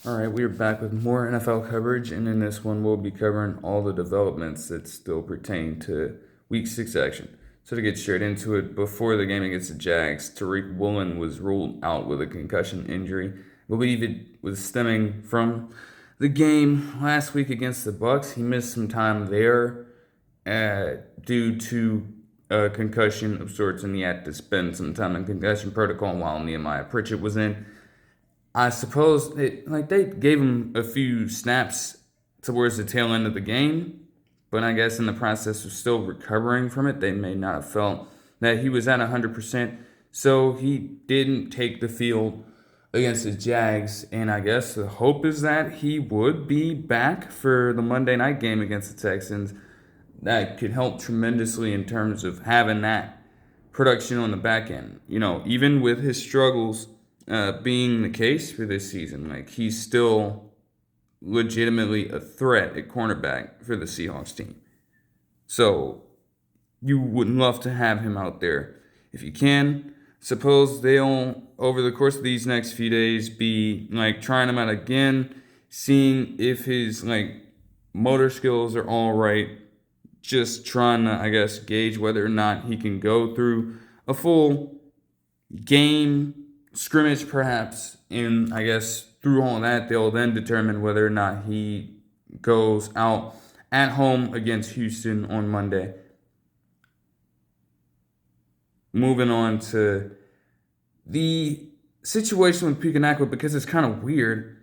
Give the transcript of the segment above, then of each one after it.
All right, we are back with more NFL coverage, and in this one, we'll be covering all the developments that still pertain to Week 6 action. So, to get straight into it, before the game against the Jags, Tariq Woolen was ruled out with a concussion injury. I believe it was stemming from the game last week against the Bucks. He missed some time there due to a concussion of sorts, and he had to spend some time in concussion protocol while Nehemiah Pritchett was in. I suppose they gave him a few snaps towards the tail end of the game, but I guess in the process of still recovering from it, they may not have felt that he was at 100%. So he didn't take the field against the Jags, and I guess the hope is that he would be back for the Monday night game against the Texans. That could help tremendously in terms of having that production on the back end. Even with his struggles being the case for this season. Like, he's still legitimately a threat at cornerback for the Seahawks team. So you would love to have him out there if you can. Suppose they'll, over the course of these next few days, be trying him out again, seeing if his motor skills are all right. Just trying to, I guess, gauge whether or not he can go through a full game scrimmage, perhaps, and I guess through all that, they'll then determine whether or not he goes out at home against Houston on Monday. Moving on to the situation with Puka Nacua, because it's kind of weird.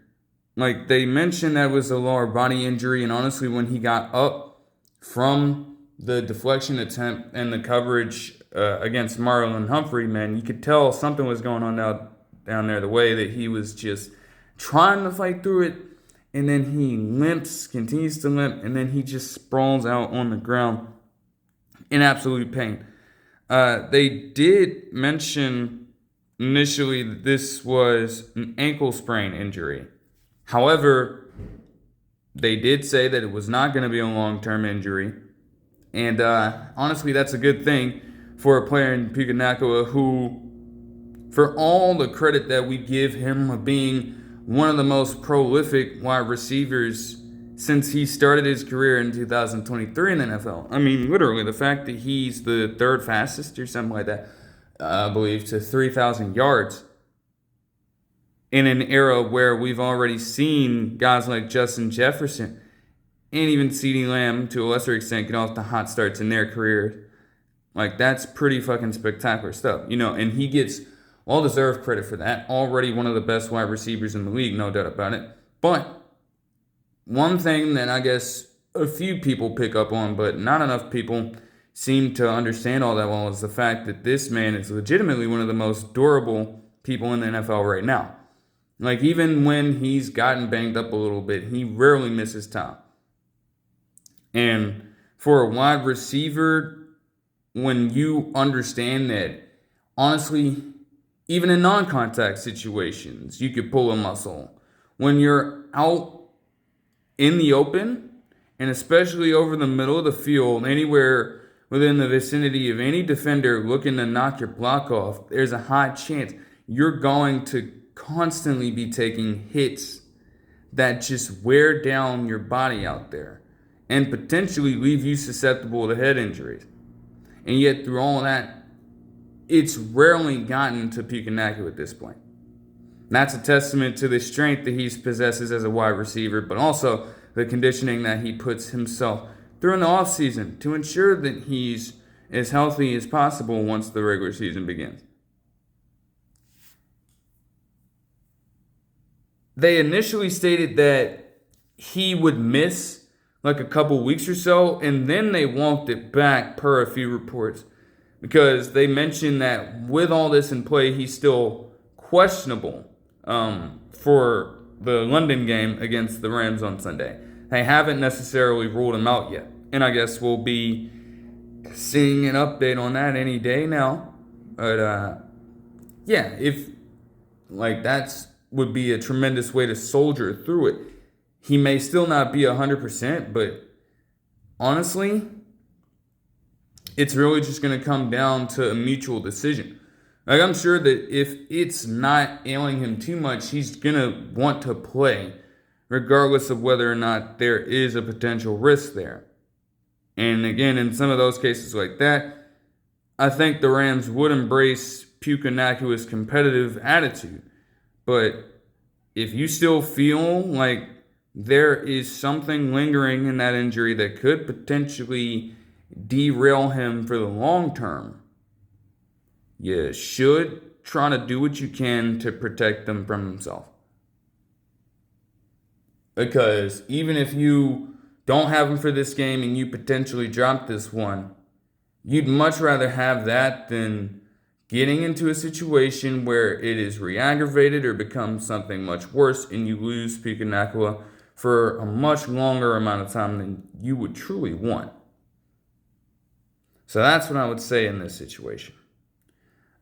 They mentioned that was a lower body injury, and honestly, when he got up from the deflection attempt and the coverage against Marlon Humphrey, man, you could tell something was going on down there, the way that he was just trying to fight through it, and then he limps, continues to limp, and then he just sprawls out on the ground in absolute pain. They did mention initially that this was an ankle sprain injury. However, they did say that it was not going to be a long-term injury. And honestly, that's a good thing for a player in Puka Nacua who, for all the credit that we give him of being one of the most prolific wide receivers since he started his career in 2023 in the NFL. I mean, literally, the fact that he's the third fastest or something like that, I believe, to 3,000 yards in an era where we've already seen guys like Justin Jefferson and even CeeDee Lamb, to a lesser extent, get off the hot starts in their careers. That's pretty fucking spectacular stuff. And he gets all-deserved credit for that. Already one of the best wide receivers in the league, no doubt about it. But one thing that I guess a few people pick up on, but not enough people seem to understand all that well, is the fact that this man is legitimately one of the most durable people in the NFL right now. Even when he's gotten banged up a little bit, he rarely misses time. And for a wide receiver, when you understand that, honestly, even in non-contact situations, you could pull a muscle. When you're out in the open, and especially over the middle of the field, anywhere within the vicinity of any defender looking to knock your block off, there's a high chance you're going to constantly be taking hits that just wear down your body out there and potentially leave you susceptible to head injuries. And yet, through all that, it's rarely gotten to Puka Nacua at this point. And that's a testament to the strength that he possesses as a wide receiver, but also the conditioning that he puts himself through in the offseason to ensure that he's as healthy as possible once the regular season begins. They initially stated that he would miss a couple weeks or so, and then they walked it back per a few reports because they mentioned that with all this in play, he's still questionable for the London game against the Rams on Sunday. They haven't necessarily ruled him out yet, and I guess we'll be seeing an update on that any day now. But yeah, if that's would be a tremendous way to soldier through it. He may still not be 100%, but honestly, it's really just going to come down to a mutual decision. Like, I'm sure that if it's not ailing him too much, he's going to want to play, regardless of whether or not there is a potential risk there. And again, in some of those cases like that, I think the Rams would embrace Puka Nacua's competitive attitude. But if you still feel like there is something lingering in that injury that could potentially derail him for the long term, you should try to do what you can to protect him from himself. Because even if you don't have him for this game and you potentially drop this one, you'd much rather have that than getting into a situation where it is re-aggravated or becomes something much worse and you lose Puka Nacua for a much longer amount of time than you would truly want. So that's what I would say in this situation.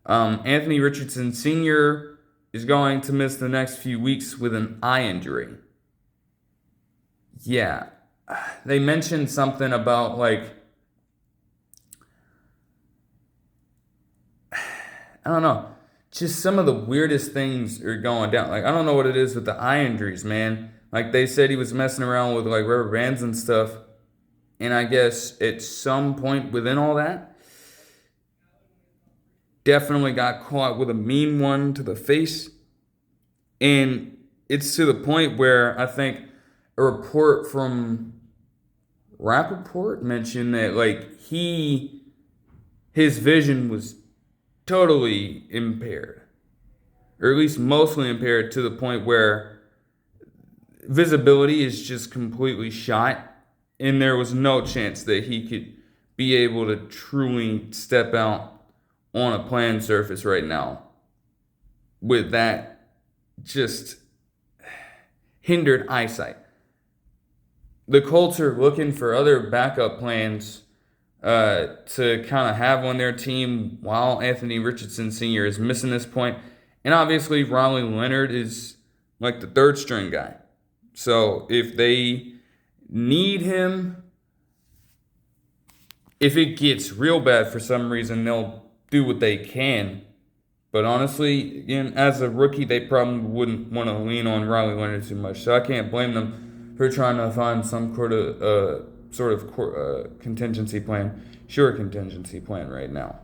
Anthony Richardson Sr. is going to miss the next few weeks with an eye injury. Yeah, they mentioned something about I don't know, just some of the weirdest things are going down. I don't know what it is with the eye injuries, man. They said he was messing around with rubber bands and stuff. And I guess at some point within all that, definitely got caught with a mean one to the face. And it's to the point where I think a report from Rappaport mentioned that his vision was totally impaired, or at least mostly impaired, to the point where visibility is just completely shot, and there was no chance that he could be able to truly step out on a playing surface right now with that just hindered eyesight. The Colts are looking for other backup plans to kind of have on their team while Anthony Richardson Sr. is missing this point. And obviously, Riley Leonard is the third string guy. So if they need him, if it gets real bad for some reason, they'll do what they can. But honestly, again, as a rookie, they probably wouldn't want to lean on Riley Leonard too much. So I can't blame them for trying to find some sort of contingency plan, contingency plan right now.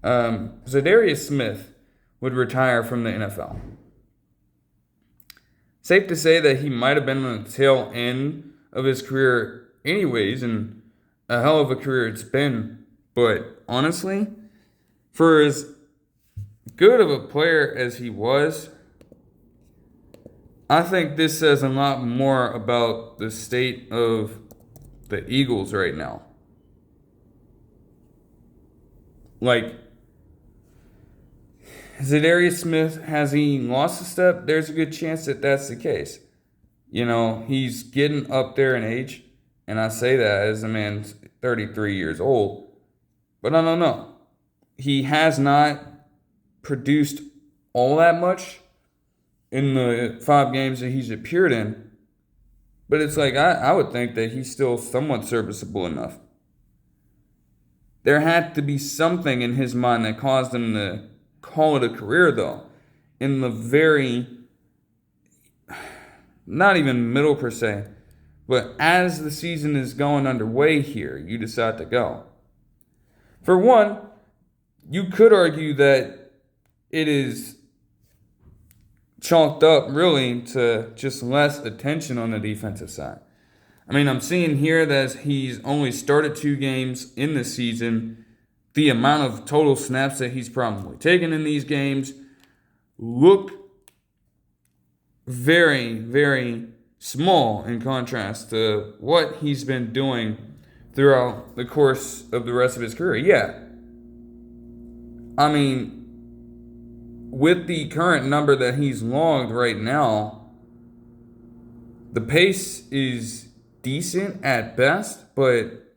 Za'Darius Smith would retire from the NFL. Safe to say that he might have been on the tail end of his career anyways, and a hell of a career it's been. But honestly, for as good of a player as he was, I think this says a lot more about the state of the Eagles right now. Za'Darius Smith, has he lost a step? There's a good chance that that's the case. He's getting up there in age, and I say that as a man 33 years old. But I don't know. He has not produced all that much in the 5 games that he's appeared in. But it's I would think that he's still somewhat serviceable enough. There had to be something in his mind that caused him to call it a career, though. In the very, not even middle per se, but as the season is going underway here, you decide to go. For one, you could argue that it is chalked up really to just less attention on the defensive side. I'm seeing here that he's only started 2 games in the season. The amount of total snaps that he's probably taken in these games look very, very small in contrast to what he's been doing throughout the course of the rest of his career. Yeah. With the current number that he's logged right now, the pace is decent at best, but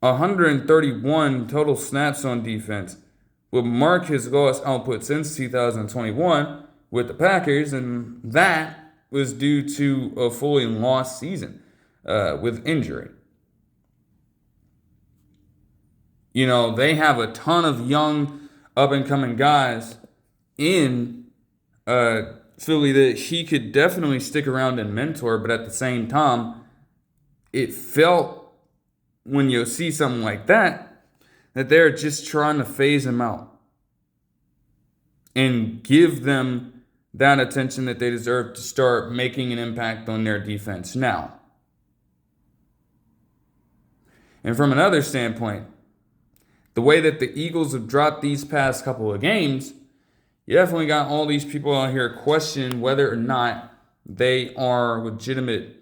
131 total snaps on defense would mark his lowest output since 2021 with the Packers, and that was due to a fully lost season with injury. They have a ton of young, up-and-coming guys in Philly that he could definitely stick around and mentor, but at the same time, it felt when you see something like that they're just trying to phase him out and give them that attention that they deserve to start making an impact on their defense now. And from another standpoint, the way that the Eagles have dropped these past couple of games, you definitely got all these people out here questioning whether or not they are legitimate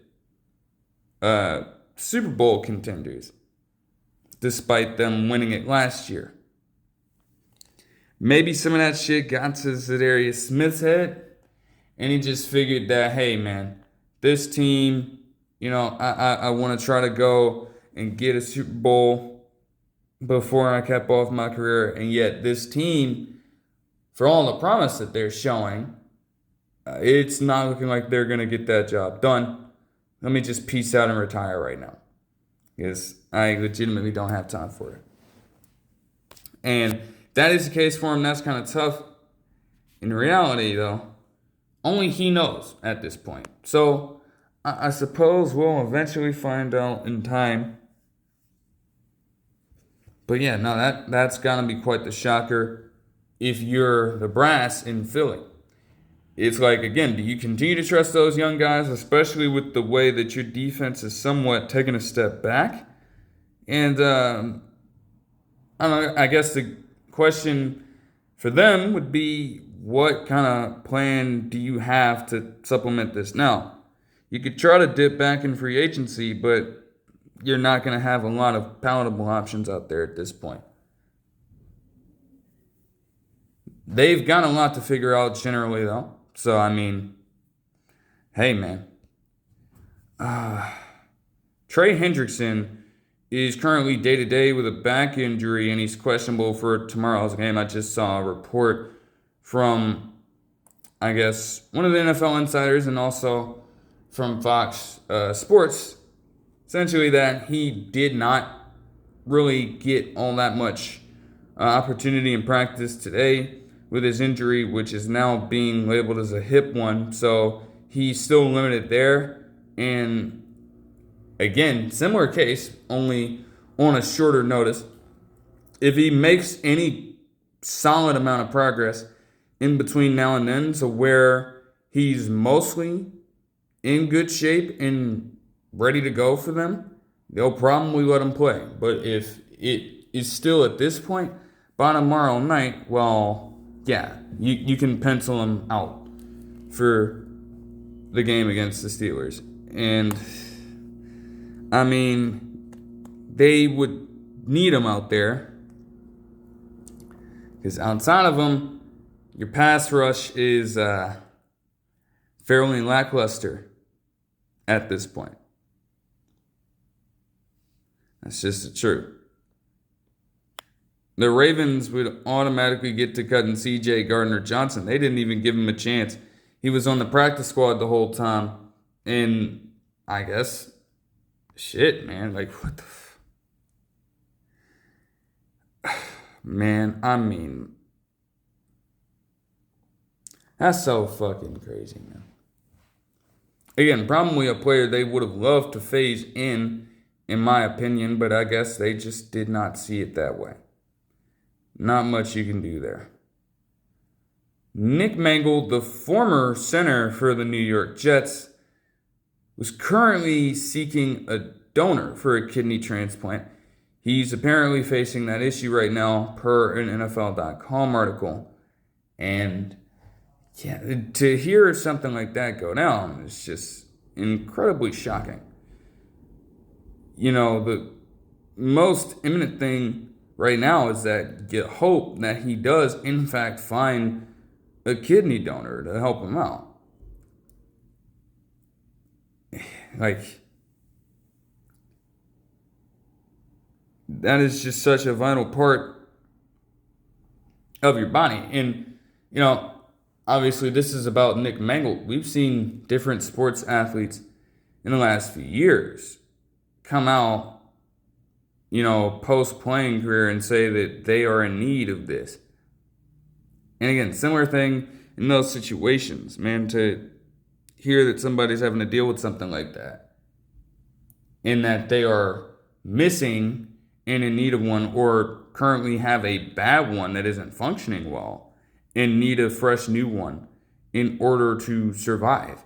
Super Bowl contenders, despite them winning it last year. Maybe some of that shit got to Za'Darius Smith's head, and he just figured that, hey, man, this team, I want to try to go and get a Super Bowl before I cap off my career, and yet this team, for all the promise that they're showing, it's not looking like they're going to get that job done. Let me just peace out and retire right now, because I legitimately don't have time for it. And if that is the case for him, that's kind of tough. In reality, though, only he knows at this point. So I suppose we'll eventually find out in time. But yeah, no, that's gonna be quite the shocker if you're the brass in Philly. It's like, again, do you continue to trust those young guys, especially with the way that your defense is somewhat taking a step back? And I guess the question for them would be, what kind of plan do you have to supplement this? Now, you could try to dip back in free agency, but you're not going to have a lot of palatable options out there at this point. They've got a lot to figure out generally, though. So, hey, man. Trey Hendrickson is currently day-to-day with a back injury, and he's questionable for tomorrow's game. I just saw a report from, I guess, one of the NFL insiders and also from Fox Sports, essentially that he did not really get all that much opportunity in practice today with his injury, which is now being labeled as a hip one. So he's still limited there. And again, similar case, only on a shorter notice. If he makes any solid amount of progress in between now and then, to where he's mostly in good shape and ready to go for them, they'll probably let him play. But if it is still at this point, by tomorrow night, well, yeah, you can pencil him out for the game against the Steelers. And they would need him out there, because outside of him, your pass rush is fairly lackluster at this point. That's just the truth. The Ravens would automatically get to cutting CJ Gardner-Johnson. They didn't even give him a chance. He was on the practice squad the whole time. And I guess, shit, man. Like, what the man, that's so fucking crazy, man. Again, probably a player they would have loved to phase in my opinion, but I guess they just did not see it that way. Not much you can do there. Nick Mangold, the former center for the New York Jets, was currently seeking a donor for a kidney transplant. He's apparently facing that issue right now, per an NFL.com article. And yeah, to hear something like that go down is just incredibly shocking. The most imminent thing right now is that you hope that he does, in fact, find a kidney donor to help him out. Like, that is just such a vital part of your body. And, obviously this is about Nick Mangold. We've seen different sports athletes in the last few years come out post-playing career and say that they are in need of this. And again, similar thing in those situations, man, to hear that somebody's having to deal with something like that, in that they are missing and in need of one, or currently have a bad one that isn't functioning well, in need of a fresh new one in order to survive.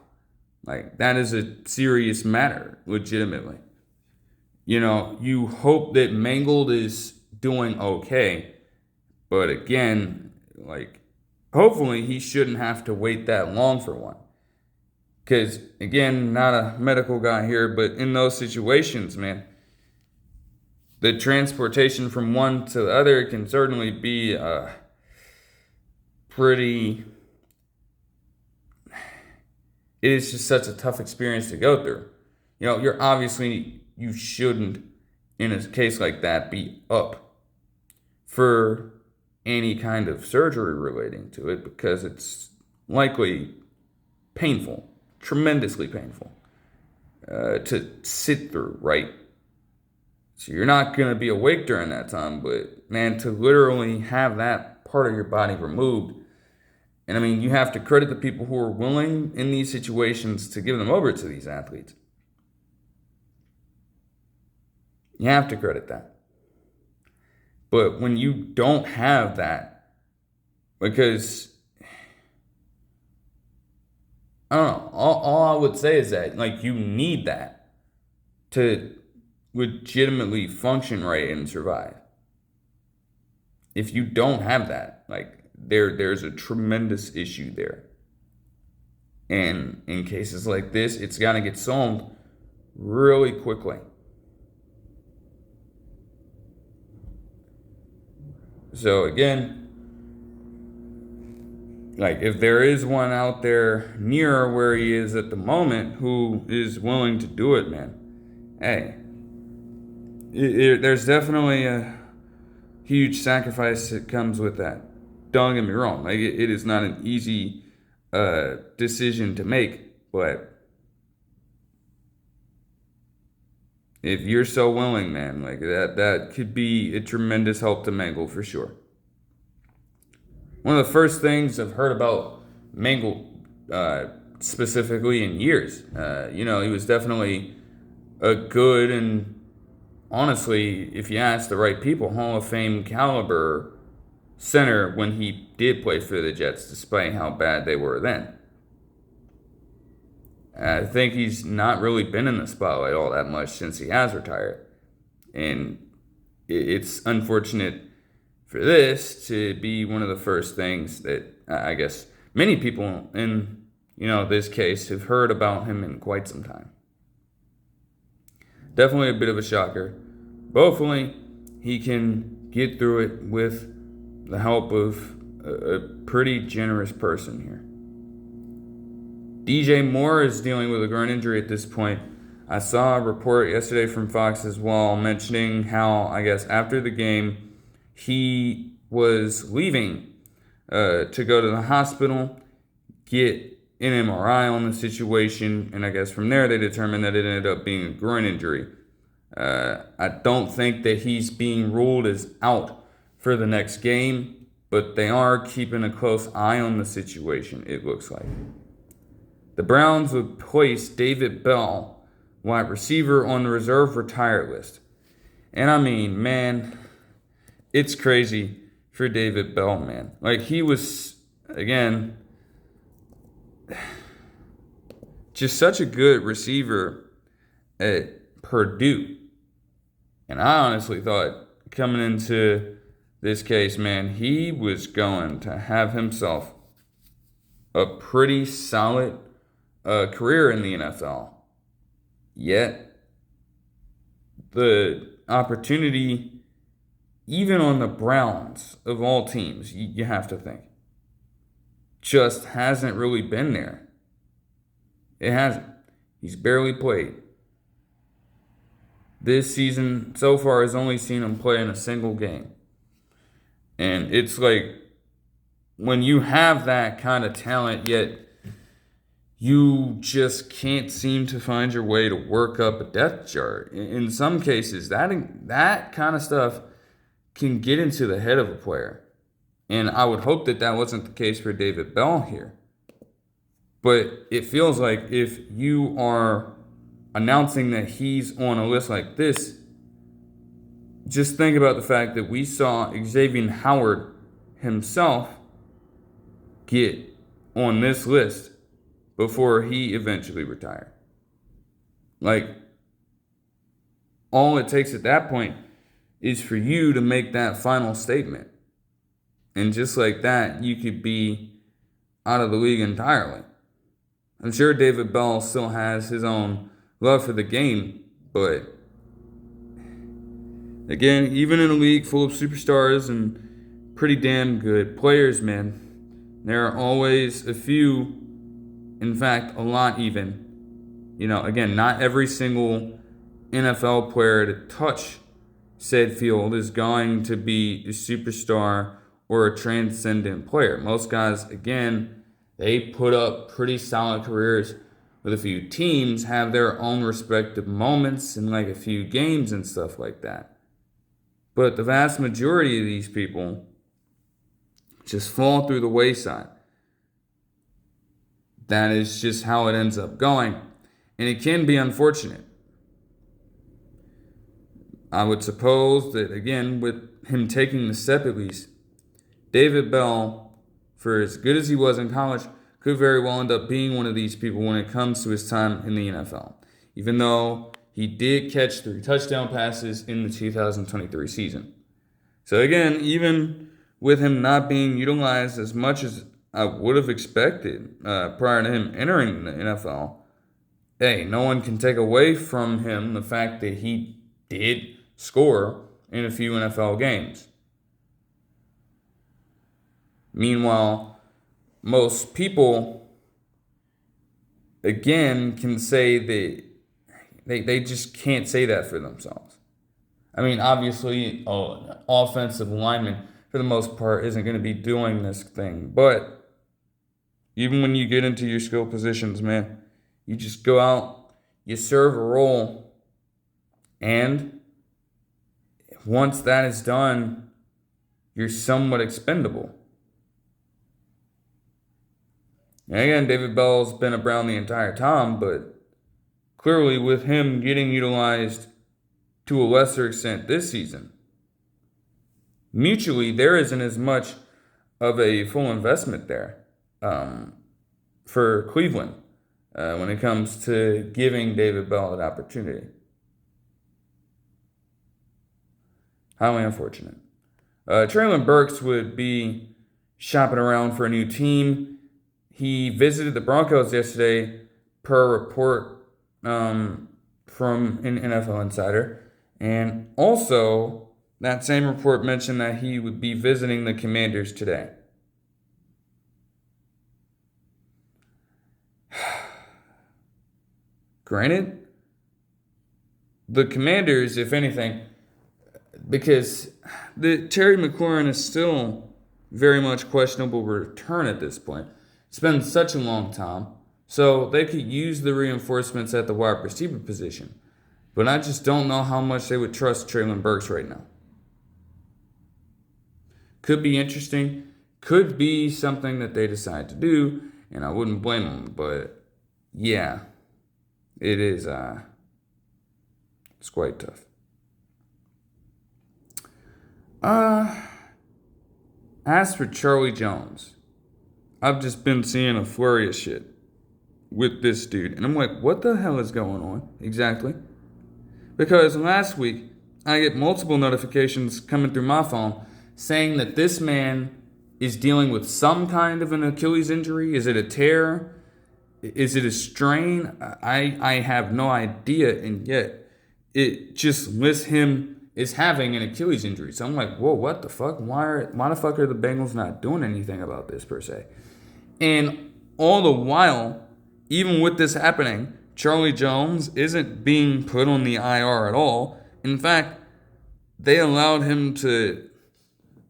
Like, that is a serious matter, legitimately. You hope that Mangold is doing okay, but again, like, hopefully he shouldn't have to wait that long for one. Because, again, not a medical guy here, but in those situations, man, the transportation from one to the other can certainly be pretty... It is just such a tough experience to go through. You shouldn't, in a case like that, be up for any kind of surgery relating to it, because it's likely painful, tremendously painful, to sit through, right? So you're not going to be awake during that time, but man, to literally have that part of your body removed. And I mean, you have to credit the people who are willing in these situations to give them over to these athletes. You have to credit that. But when you don't have that, because, I don't know, all I would say is that, like, you need that to legitimately function right and survive. If you don't have that, like, there's a tremendous issue there. And in cases like this, it's got to get solved really quickly. So again, like, if there is one out there near where he is at the moment who is willing to do it, man, hey, there's definitely a huge sacrifice that comes with that. Don't get me wrong. Like, it is not an easy decision to make, but if you're so willing, man, like, that could be a tremendous help to Mangold for sure. One of the first things I've heard about Mangold specifically in years. He was definitely a good and, honestly, if you ask the right people, Hall of Fame caliber center when he did play for the Jets, despite how bad they were then. I think he's not really been in the spotlight all that much since he has retired. And it's unfortunate for this to be one of the first things that I guess many people in, this case have heard about him in quite some time. Definitely a bit of a shocker. But hopefully he can get through it with the help of a pretty generous person here. DJ Moore is dealing with a groin injury at this point. I saw a report yesterday from Fox as well mentioning how, I guess, after the game, he was leaving to go to the hospital, get an MRI on the situation, and I guess from there they determined that it ended up being a groin injury. I don't think that he's being ruled as out for the next game, but they are keeping a close eye on the situation, it looks like. The Browns would place David Bell, wide receiver, on the reserve retired list. And I mean, man, it's crazy for David Bell, man. Like, he was, again, just such a good receiver at Purdue. And I honestly thought, coming into this case, man, he was going to have himself a pretty solid career in the NFL. Yet, the opportunity, even on the Browns of all teams, you have to think, just hasn't really been there. It hasn't. He's barely played. This season, so far, has only seen him play in a single game. And it's like, when you have that kind of talent, yet you just can't seem to find your way to work up a depth chart. In some cases, that kind of stuff can get into the head of a player. And I would hope that that wasn't the case for David Bell here. But it feels like if you are announcing that he's on a list like this, just think about the fact that we saw Xavier Howard himself get on this list before he eventually retired. Like, all it takes at that point is for you to make that final statement. And just like that, you could be out of the league entirely. I'm sure David Bell still has his own love for the game, but again, even in a league full of superstars and pretty damn good players, man, there are always a few, in fact, a lot even. You know, again, not every single NFL player to touch said field is going to be a superstar or a transcendent player. Most guys, again, they put up pretty solid careers with a few teams, have their own respective moments in like a few games and stuff like that. But the vast majority of these people just fall through the wayside. That is just how it ends up going. And it can be unfortunate. I would suppose that, again, with him taking the step at least, David Bell, for as good as he was in college, could very well end up being one of these people when it comes to his time in the NFL. Even though he did catch 3 touchdown passes in the 2023 season. So again, even with him not being utilized as much as I would have expected prior to him entering the NFL, hey, no one can take away from him the fact that he did score in a few NFL games. Meanwhile, most people, again, can say that they just can't say that for themselves. I mean, obviously, an offensive lineman, for the most part, isn't going to be doing this thing. But even when you get into your skill positions, man, you just go out, you serve a role, and once that is done, you're somewhat expendable. And again, David Bell's been around the entire time, but clearly with him getting utilized to a lesser extent this season, mutually there isn't as much of a full investment there for Cleveland when it comes to giving David Bell that opportunity. Highly unfortunate. Treylon Burks would be shopping around for a new team. He visited the Broncos yesterday, per a report from an NFL insider. And also, that same report mentioned that he would be visiting the Commanders today. Granted, the Commanders, if anything, because the Terry McLaurin is still very much questionable return at this point. It's been such a long time. So they could use the reinforcements at the wide receiver position. But I just don't know how much they would trust Treylon Burks right now. Could be interesting. Could be something that they decide to do. And I wouldn't blame them. But yeah, it is. It's quite tough. As for Charlie Jones, I've just been seeing a flurry of shit with this dude. And I'm like, what the hell is going on exactly? Because last week, I get multiple notifications coming through my phone saying that this man is dealing with some kind of an Achilles injury. Is it a tear? Is it a strain? I have no idea. And yet, it just lists him as having an Achilles injury. So I'm like, whoa, what the fuck? Why the fuck are the Bengals not doing anything about this per se? And all the while, even with this happening, Charlie Jones isn't being put on the IR at all. In fact, they allowed him to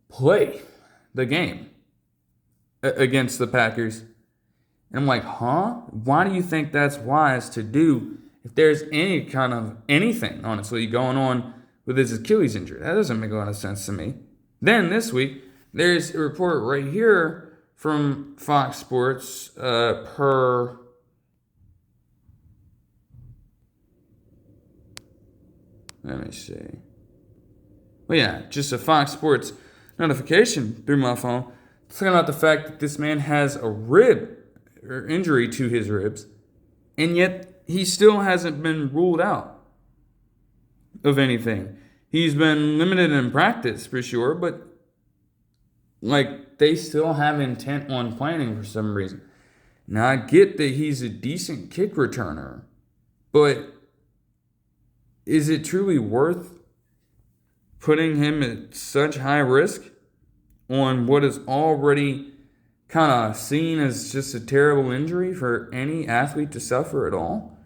play the game against the Packers. And I'm like, huh? Why do you think that's wise to do if there's any kind of anything, honestly, going on with his Achilles injury? That doesn't make a lot of sense to me. Then this week, there's a report right here from Fox Sports per... Let me see. Well, yeah, just a Fox Sports notification through my phone talking about the fact that this man has a rib or injury to his ribs, and yet he still hasn't been ruled out of anything. He's been limited in practice for sure, but like they still have intent on planning for some reason. Now I get that he's a decent kick returner, but is it truly worth putting him at such high risk on what is already kind of seen as just a terrible injury for any athlete to suffer at all?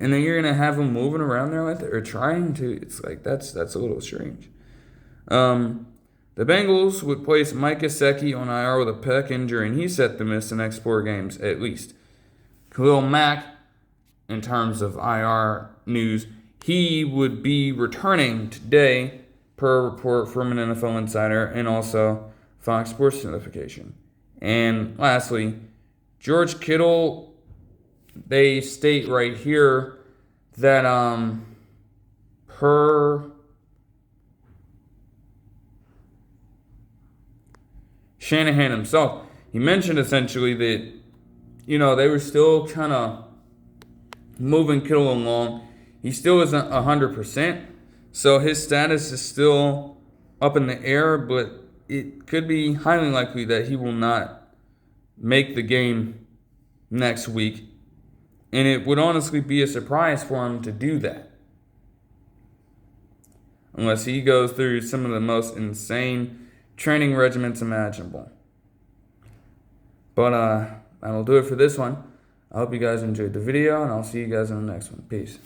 And then you're going to have him moving around there like that, or trying to. It's like, that's a little strange. The Bengals would place Mike Gesicki on IR with a pec injury, and he's set to miss the next 4 games at least. Khalil Mack, in terms of IR news, he would be returning today per report from an NFL insider and also Fox Sports notification. And lastly, George Kittle, they state right here that per Shanahan himself, he mentioned essentially that, they were still kind of moving Kittle along. He still isn't 100%, so his status is still up in the air, but it could be highly likely that he will not make the game next week. And it would honestly be a surprise for him to do that, unless he goes through some of the most insane training regimens imaginable. But that'll do it for this one. I hope you guys enjoyed the video, and I'll see you guys in the next one. Peace.